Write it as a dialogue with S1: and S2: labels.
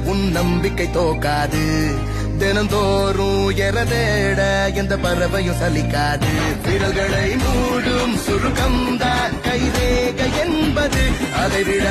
S1: உன் நம்பிக்கை தோக்காது. தினந்தோறும் எரதேட எந்த பறவையும் சலிக்காது. விரல்களை மூடும் சுருக்கம்தான் கைரேகை என்பது. அதை விட